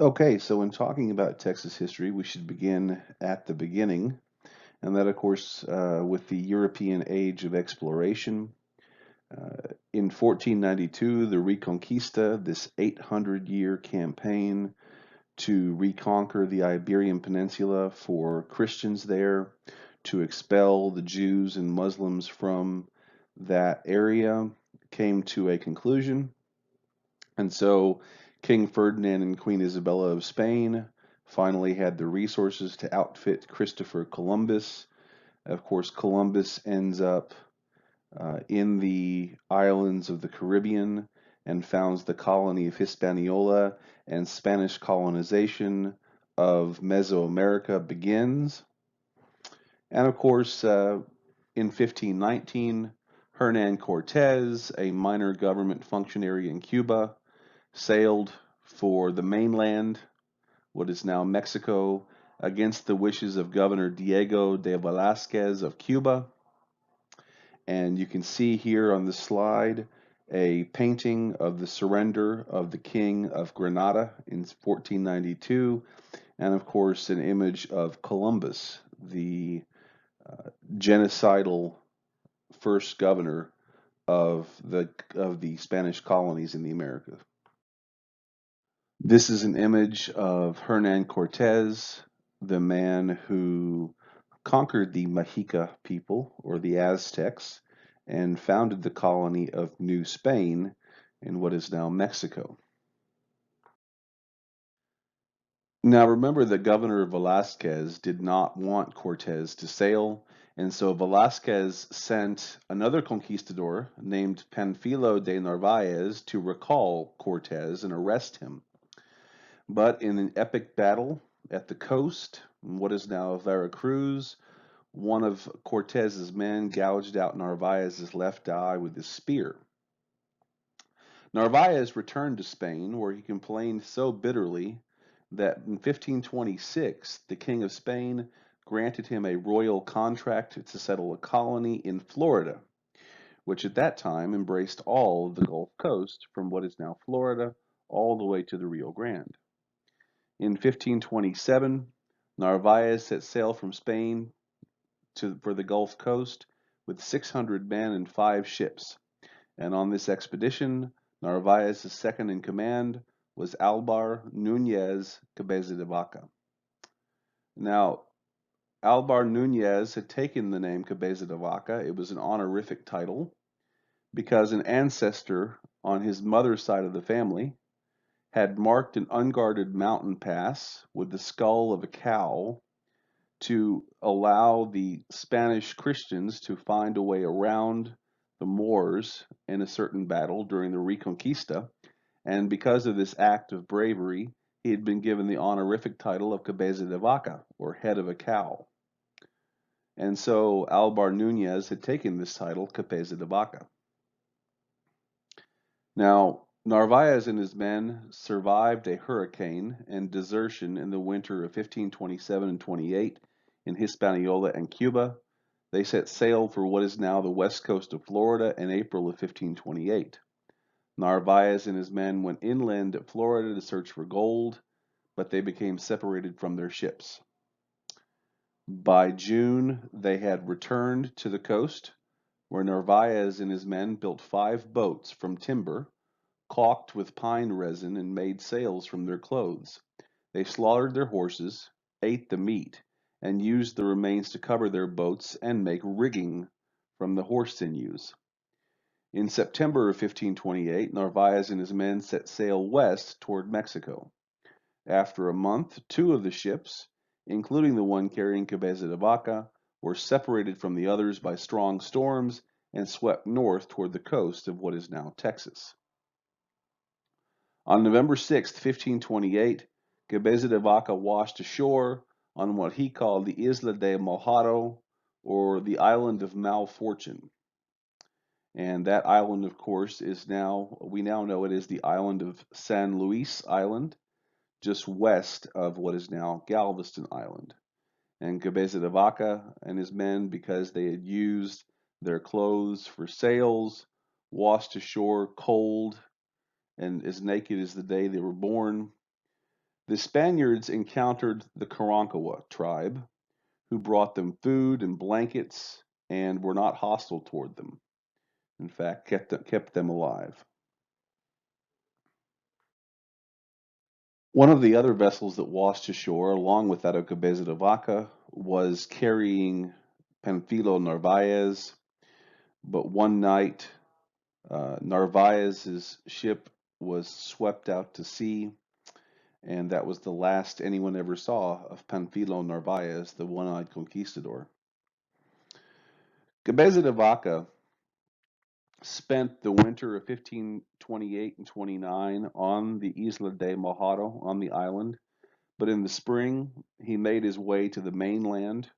Okay, so in talking about Texas history, we should begin at the beginning, and that, of course, with the European age of exploration. In 1492, the Reconquista, this 800-year campaign to reconquer the Iberian Peninsula for Christians there, to expel the Jews and Muslims from that area, came to a conclusion. And so King Ferdinand and Queen Isabella of Spain finally had the resources to outfit Christopher Columbus. Of course, Columbus ends up in the islands of the Caribbean and founds the colony of Hispaniola, and Spanish colonization of Mesoamerica begins. And of course, in 1519, Hernan Cortez, a minor government functionary in Cuba, sailed for the mainland, what is now Mexico, against the wishes of Governor Diego de Velázquez of Cuba. And you can see here on the slide a painting of the surrender of the King of Granada in 1492, and of course an image of Columbus, the genocidal first governor of the Spanish colonies in the Americas. This is an image of Hernan Cortez, the man who conquered the Mexica people, or the Aztecs, and founded the colony of New Spain in what is now Mexico. Now remember that Governor Velázquez did not want Cortez to sail, and so Velázquez sent another conquistador named Panfilo de Narvaez to recall Cortez and arrest him. But in an epic battle at the coast, in what is now Veracruz, one of Cortez's men gouged out Narvaez's left eye with his spear. Narvaez returned to Spain, where he complained so bitterly that in 1526 the King of Spain granted him a royal contract to settle a colony in Florida, which at that time embraced all of the Gulf Coast from what is now Florida all the way to the Rio Grande. In 1527, Narvaez set sail from Spain for the Gulf Coast with 600 men and 5 ships, and on this expedition, Narvaez's second in command was Alvar Núñez Cabeza de Vaca. Now, Alvar Núñez had taken the name Cabeza de Vaca. It was an honorific title because an ancestor on his mother's side of the family had marked an unguarded mountain pass with the skull of a cow to allow the Spanish Christians to find a way around the Moors in a certain battle during the Reconquista. And because of this act of bravery, he had been given the honorific title of Cabeza de Vaca, or head of a cow. And so Alvar Núñez had taken this title, Cabeza de Vaca. Now, Narvaez and his men survived a hurricane and desertion in the winter of 1527 and 28 in Hispaniola and Cuba. They set sail for what is now the west coast of Florida in April of 1528. Narvaez and his men went inland to Florida to search for gold, but they became separated from their ships. By June, they had returned to the coast, where Narvaez and his men built 5 boats from timber, caulked with pine resin, and made sails from their clothes. They slaughtered their horses, ate the meat, and used the remains to cover their boats and make rigging from the horse sinews. In September of 1528, Narvaez and his men set sail west toward Mexico. After a month, 2 of the ships, including the one carrying Cabeza de Vaca, were separated from the others by strong storms and swept north toward the coast of what is now Texas. On November 6, 1528, Cabeza de Vaca washed ashore on what he called the Isla de Mojado, or the Island of Malfortune. And that island, of course, we now know it is the island of San Luis Island, just west of what is now Galveston Island. And Cabeza de Vaca and his men, because they had used their clothes for sails, washed ashore cold and as naked as the day they were born. The Spaniards encountered the Karankawa tribe, who brought them food and blankets and were not hostile toward them. In fact, kept them alive. One of the other vessels that washed ashore, along with that of Cabeza de Vaca, was carrying Panfilo Narvaez. But one night, Narvaez's ship was swept out to sea, and that was the last anyone ever saw of Panfilo Narvaez, the one-eyed conquistador. Cabeza de Vaca spent the winter of 1528 and 29 on the Isla de Mojado, on the island, but in the spring he made his way to the mainland,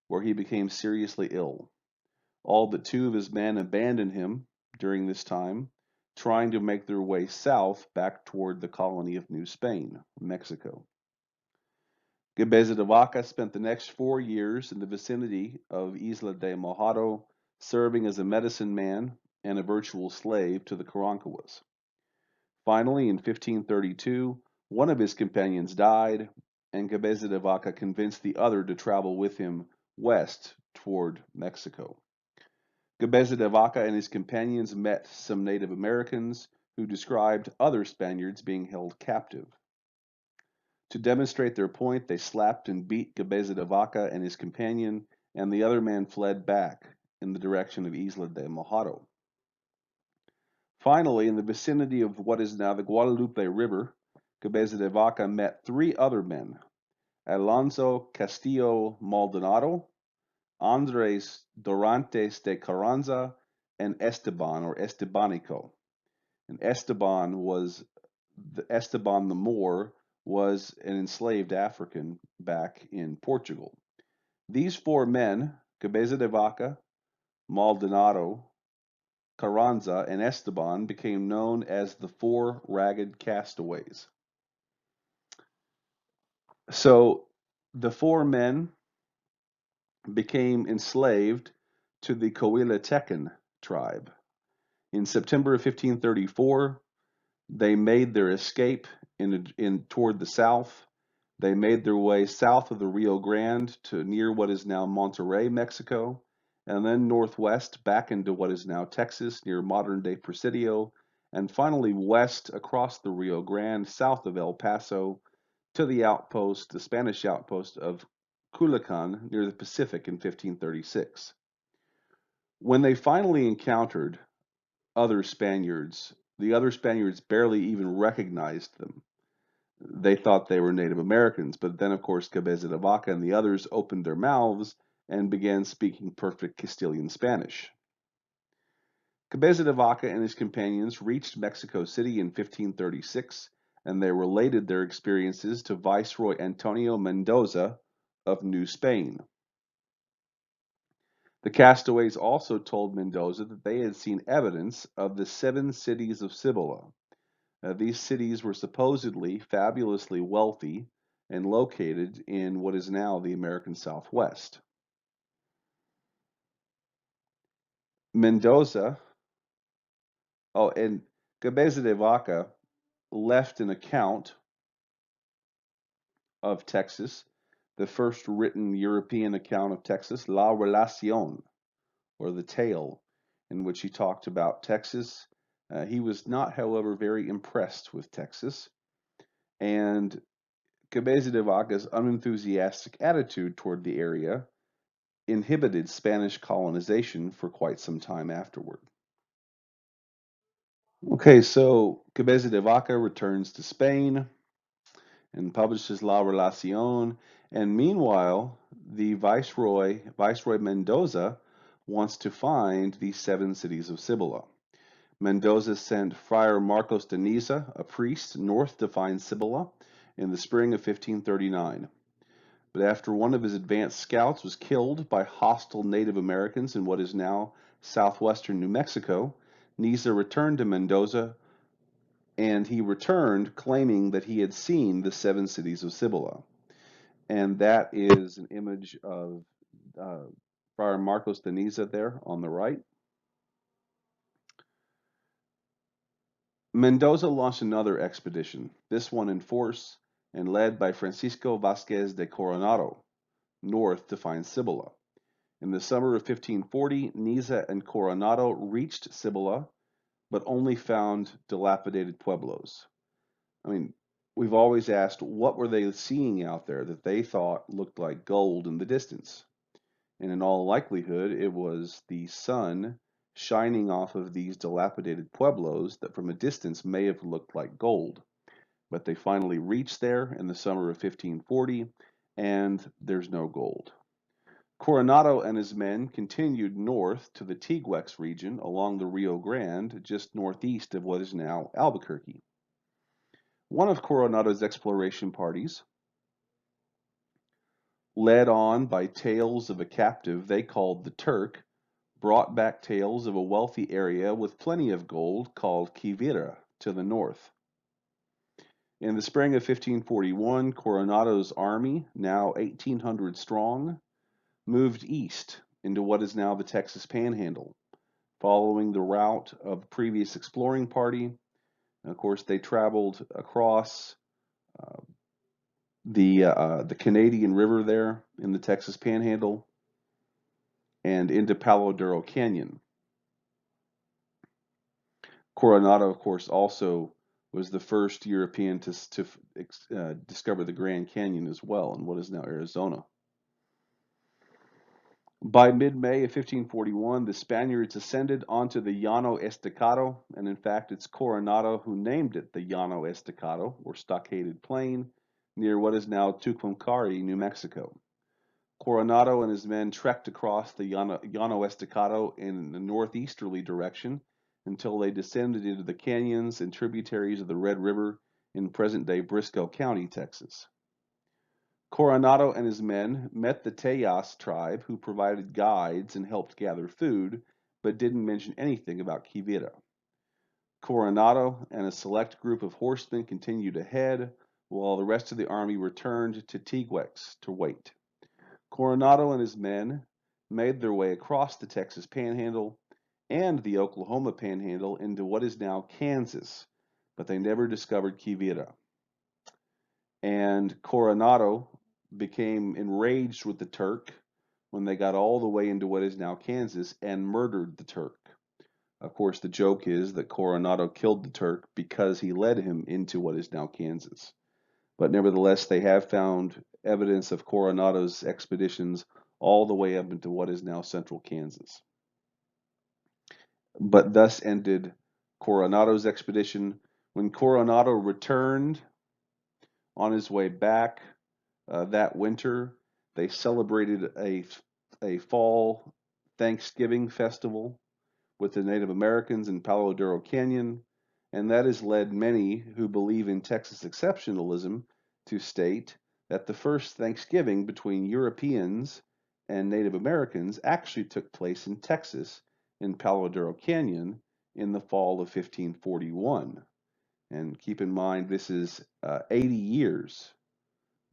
where he became seriously ill. All but two of his men abandoned him during this time, trying to make their way south back toward the colony of New Spain, Mexico. Cabeza de Vaca spent the next 4 years in the vicinity of Isla de Mojado, serving as a medicine man and a virtual slave to the Karankawas. Finally, in 1532, one of his companions died, and Cabeza de Vaca convinced the other to travel with him west toward Mexico. Cabeza de Vaca and his companions met some Native Americans who described other Spaniards being held captive. To demonstrate their point, they slapped and beat Cabeza de Vaca and his companion, and the other man fled back in the direction of Isla de Mojado. Finally, in the vicinity of what is now the Guadalupe River, Cabeza de Vaca met three other men, Alonso Castillo Maldonado, Andres Dorantes de Carranza, and Esteban or Estebanico. And Esteban the Moor was an enslaved African back in Portugal. These four men, Cabeza de Vaca, Maldonado, Carranza, and Esteban, became known as the Four Ragged Castaways. So the four men became enslaved to the Coahuiltecan tribe. In September of 1534, they made their escape toward the south. They made their way south of the Rio Grande to near what is now Monterrey, Mexico, and then northwest back into what is now Texas near modern-day Presidio, and finally west across the Rio Grande south of El Paso to the Spanish outpost of Culiacan near the Pacific in 1536. When they finally encountered other Spaniards, the other Spaniards barely even recognized them. They thought they were Native Americans, but then, of course, Cabeza de Vaca and the others opened their mouths and began speaking perfect Castilian Spanish. Cabeza de Vaca and his companions reached Mexico City in 1536, and they related their experiences to Viceroy Antonio Mendoza of New Spain. The castaways also told Mendoza that they had seen evidence of the 7 cities of Cibola. These cities were supposedly fabulously wealthy and located in what is now the American Southwest. Mendoza, and Cabeza de Vaca left an account of Texas, the first written European account of Texas, La Relación, or the Tale, in which he talked about Texas. He was not, however, very impressed with Texas, and Cabeza de Vaca's unenthusiastic attitude toward the area inhibited Spanish colonization for quite some time afterward. Okay, so Cabeza de Vaca returns to Spain and publishes La Relación, and meanwhile, the Viceroy Mendoza, wants to find the 7 cities of Cibola. Mendoza sent Friar Marcos de Niza, a priest, north to find Cibola in the spring of 1539. But after one of his advanced scouts was killed by hostile Native Americans in what is now southwestern New Mexico, Niza returned to Mendoza, and he returned claiming that he had seen the 7 cities of Cibola. And that is an image of Friar Marcos de Niza there on the right. Mendoza launched another expedition, this one in force, and led by Francisco Vasquez de Coronado, north to find Cibola. In the summer of 1540, Niza and Coronado reached Cibola, but only found dilapidated pueblos. I mean, we've always asked, what were they seeing out there that they thought looked like gold in the distance? And in all likelihood, it was the sun shining off of these dilapidated pueblos that from a distance may have looked like gold. But they finally reached there in the summer of 1540, and there's no gold. Coronado and his men continued north to the Tiguex region along the Rio Grande, just northeast of what is now Albuquerque. One of Coronado's exploration parties, led on by tales of a captive they called the Turk, brought back tales of a wealthy area with plenty of gold called Quivira to the north. In the spring of 1541, Coronado's army, now 1,800 strong, moved east into what is now the Texas Panhandle, following the route of the previous exploring party. And of course, they traveled across the Canadian River there in the Texas Panhandle and into Palo Duro Canyon. Coronado, of course, also was the first European to discover the Grand Canyon as well in what is now Arizona. By mid-May of 1541, the Spaniards ascended onto the Llano Estacado, and in fact, it's Coronado who named it the Llano Estacado, or Stockaded Plain, near what is now Tucumcari, New Mexico. Coronado and his men trekked across the Llano Estacado in the northeasterly direction until they descended into the canyons and tributaries of the Red River in present-day Briscoe County, Texas. Coronado and his men met the Tayas tribe, who provided guides and helped gather food, but didn't mention anything about Quivira. Coronado and a select group of horsemen continued ahead, while the rest of the army returned to Tiguex to wait. Coronado and his men made their way across the Texas Panhandle and the Oklahoma Panhandle into what is now Kansas, but they never discovered Quivira. And Coronado became enraged with the Turk when they got all the way into what is now Kansas and murdered the Turk. Of course, the joke is that Coronado killed the Turk because he led him into what is now Kansas. But nevertheless, they have found evidence of Coronado's expeditions all the way up into what is now central Kansas. But thus ended Coronado's expedition. When Coronado returned on his way back that winter, they celebrated a fall Thanksgiving festival with the Native Americans in Palo Duro Canyon, and that has led many who believe in Texas exceptionalism to state that the first Thanksgiving between Europeans and Native Americans actually took place in Texas in Palo Duro Canyon in the fall of 1541. And keep in mind, this is 80 years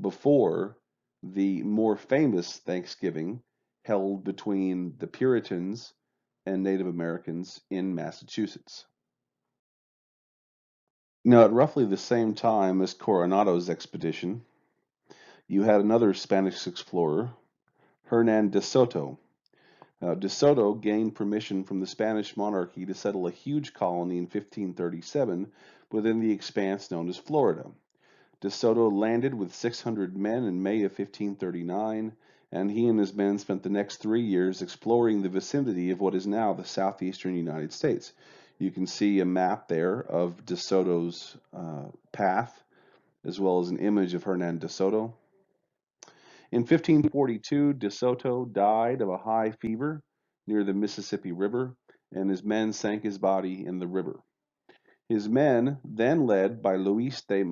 before the more famous Thanksgiving held between the Puritans and Native Americans in Massachusetts. Now, at roughly the same time as Coronado's expedition, you had another Spanish explorer, Hernan de Soto. De Soto gained permission from the Spanish monarchy to settle a huge colony in 1537 within the expanse known as Florida. De Soto landed with 600 men in May of 1539, and he and his men spent the next 3 years exploring the vicinity of what is now the southeastern United States. You can see a map there of De Soto's path, as well as an image of Hernan de Soto. In 1542, De Soto died of a high fever near the Mississippi River, and his men sank his body in the river. His men, then led by Luis de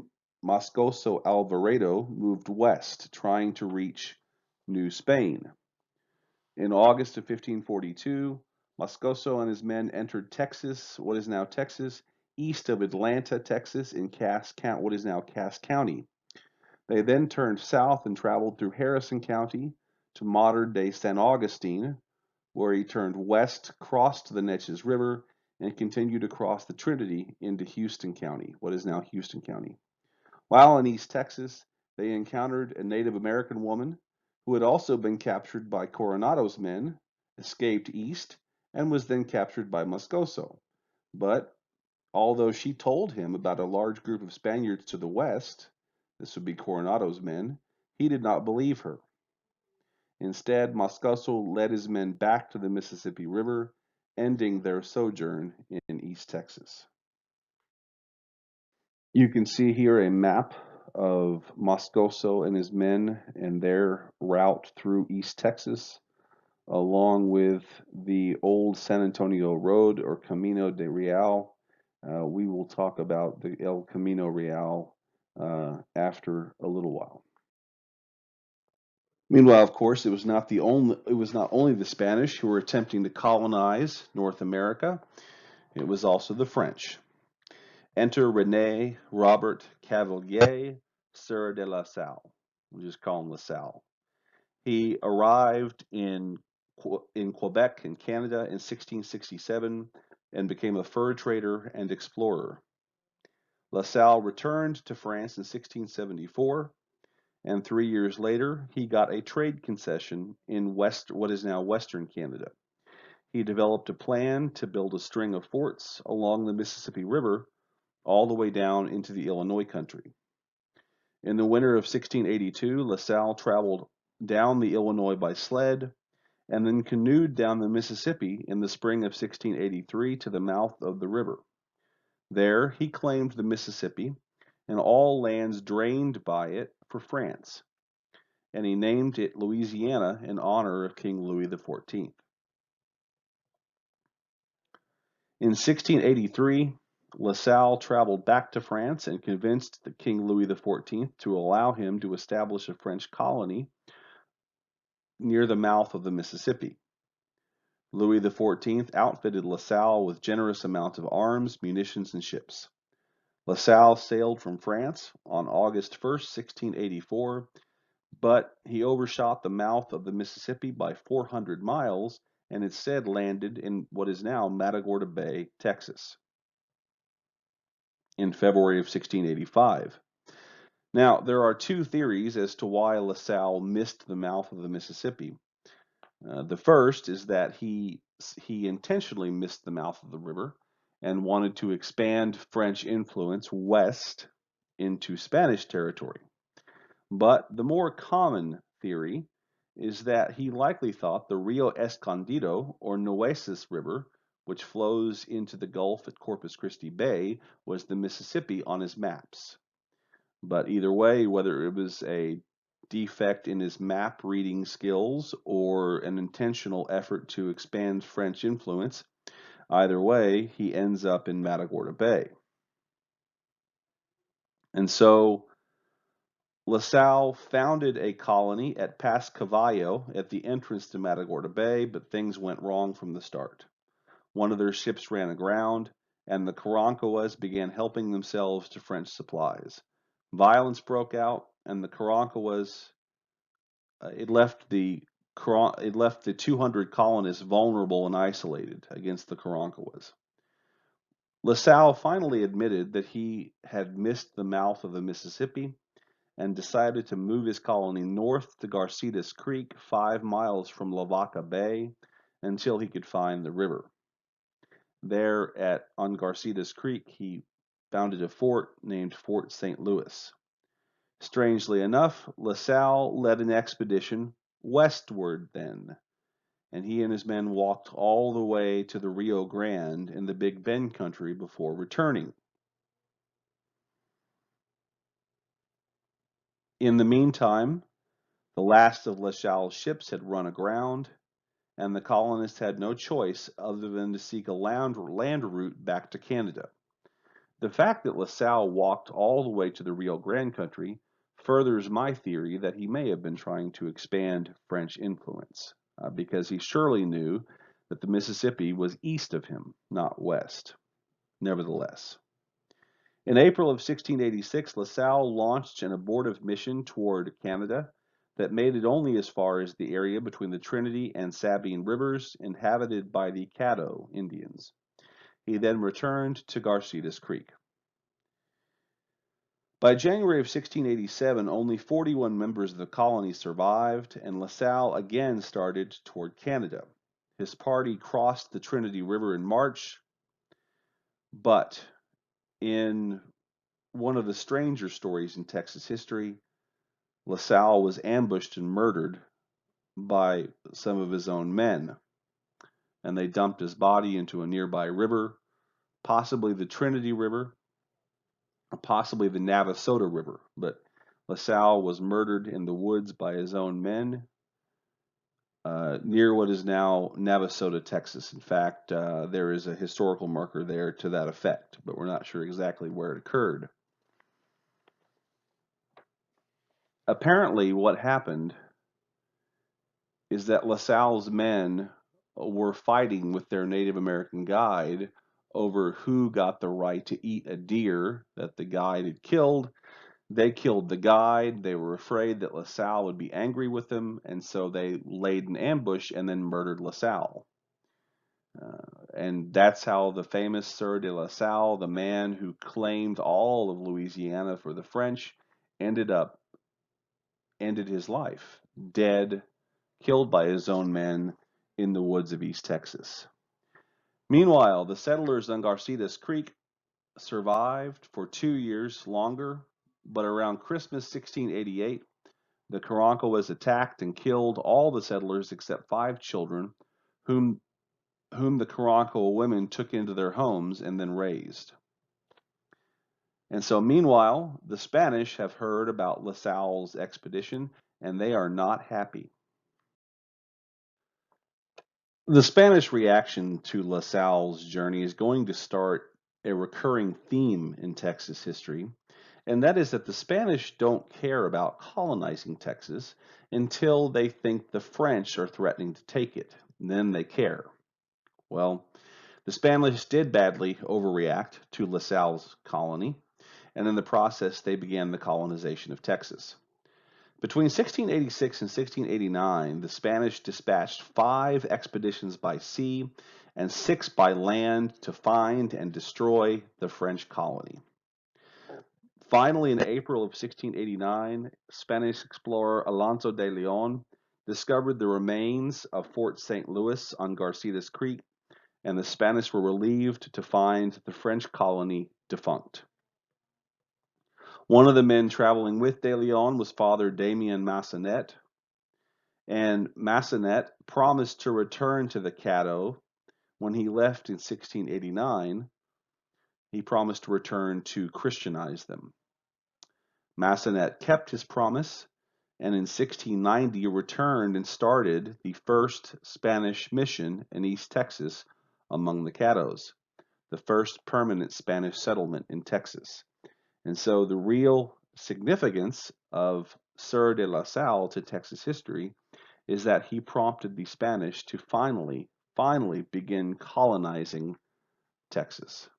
Moscoso Alvarado, moved west, trying to reach New Spain. In August of 1542, Moscoso and his men entered Texas, what is now Texas, east of Atlanta, Texas, in what is now Cass County. They then turned south and traveled through Harrison County to modern-day San Augustine, where he turned west, crossed the Neches River, and continued across the Trinity into Houston County, what is now Houston County. While in East Texas, they encountered a Native American woman who had also been captured by Coronado's men, escaped east, and was then captured by Moscoso. But although she told him about a large group of Spaniards to the west, this would be Coronado's men, he did not believe her. Instead, Moscoso led his men back to the Mississippi River, ending their sojourn in East Texas. You can see here a map of Moscoso and his men and their route through East Texas, along with the old San Antonio Road or Camino de Real. We will talk about the El Camino Real after a little while. Meanwhile, of course, it was not only the Spanish who were attempting to colonize North America. It was also the French. Enter Rene Robert Cavelier, Sieur de La Salle. We'll just call him La Salle. He arrived in Quebec in Canada in 1667 and became a fur trader and explorer. La Salle returned to France in 1674, and 3 years later, he got a trade concession in what is now Western Canada. He developed a plan to build a string of forts along the Mississippi River all the way down into the Illinois country. In the winter of 1682, La Salle traveled down the Illinois by sled and then canoed down the Mississippi in the spring of 1683 to the mouth of the river. There, he claimed the Mississippi and all lands drained by it for France, and he named it Louisiana in honor of King Louis XIV. In 1683, La Salle traveled back to France and convinced the King Louis XIV to allow him to establish a French colony near the mouth of the Mississippi. Louis XIV outfitted La Salle with generous amounts of arms, munitions, and ships. La Salle sailed from France on August 1st, 1684, but he overshot the mouth of the Mississippi by 400 miles and instead landed in what is now Matagorda Bay, Texas, in February of 1685. Now, there are two theories as to why La Salle missed the mouth of the Mississippi. The first is that he intentionally missed the mouth of the river and wanted to expand French influence west into Spanish territory. But the more common theory is that he likely thought the Rio Escondido or Nueces River, which flows into the Gulf at Corpus Christi Bay, was the Mississippi on his maps. But either way, whether it was a defect in his map reading skills or an intentional effort to expand French influence, either way, he ends up in Matagorda Bay. And so La Salle founded a colony at Pass Cavallo at the entrance to Matagorda Bay, but things went wrong from the start. One of their ships ran aground, and the Karankawas began helping themselves to French supplies. Violence broke out, and the Karankawas it left the 200 colonists vulnerable and isolated against the Karankawas. La Salle finally admitted that he had missed the mouth of the Mississippi and decided to move his colony north to Garcitas Creek, 5 miles from Lavaca Bay, until he could find the river. There on Garcitas Creek, he founded a fort named Fort St. Louis. Strangely enough, La Salle led an expedition westward then, and he and his men walked all the way to the Rio Grande in the Big Bend country before returning. In the meantime, the last of La Salle's ships had run aground, and the colonists had no choice other than to seek a land route back to Canada. The fact that La Salle walked all the way to the Rio Grande country furthers my theory that he may have been trying to expand French influence, because he surely knew that the Mississippi was east of him, not west. Nevertheless, in April of 1686, La Salle launched an abortive mission toward Canada that made it only as far as the area between the Trinity and Sabine rivers, inhabited by the Caddo Indians. He then returned to Garcitas Creek. By January of 1687, only 41 members of the colony survived, and La Salle again started toward Canada. His party crossed the Trinity River in March, but in one of the stranger stories in Texas history, La Salle was ambushed and murdered by some of his own men, and they dumped his body into a nearby river, possibly the Trinity River, or possibly the Navasota River. But La Salle was murdered in the woods by his own men near what is now Navasota, Texas. In fact, there is a historical marker there to that effect, but we're not sure exactly where it occurred. Apparently, what happened is that La Salle's men were fighting with their Native American guide over who got the right to eat a deer that the guide had killed. They killed the guide. They were afraid that La Salle would be angry with them, and so they laid an ambush and then murdered La Salle. And that's how the famous Sieur de La Salle, the man who claimed all of Louisiana for the French, ended his life, dead, killed by his own men in the woods of East Texas. Meanwhile, the settlers on Garcitas Creek survived for 2 years longer, but around Christmas 1688, the Karankawas attacked and killed all the settlers except 5 children, whom the Karankawa women took into their homes and then raised. And so meanwhile, the Spanish have heard about La Salle's expedition, and they are not happy. The Spanish reaction to La Salle's journey is going to start a recurring theme in Texas history, and that is that the Spanish don't care about colonizing Texas until they think the French are threatening to take it. Then they care. Well, the Spanish did badly overreact to La Salle's colony, and in the process, they began the colonization of Texas. Between 1686 and 1689, the Spanish dispatched 5 expeditions by sea and 6 by land to find and destroy the French colony. Finally, in April of 1689, Spanish explorer Alonso de Leon discovered the remains of Fort St. Louis on Garcitas Creek, and the Spanish were relieved to find the French colony defunct. One of the men traveling with De Leon was Father Damien Massenet, and Massenet promised to return to the Caddo when he left in 1689. He promised to return to Christianize them. Massenet kept his promise, and in 1690 returned and started the first Spanish mission in East Texas among the Caddos, the first permanent Spanish settlement in Texas. And so the real significance of Sieur de La Salle to Texas history is that he prompted the Spanish to finally begin colonizing Texas.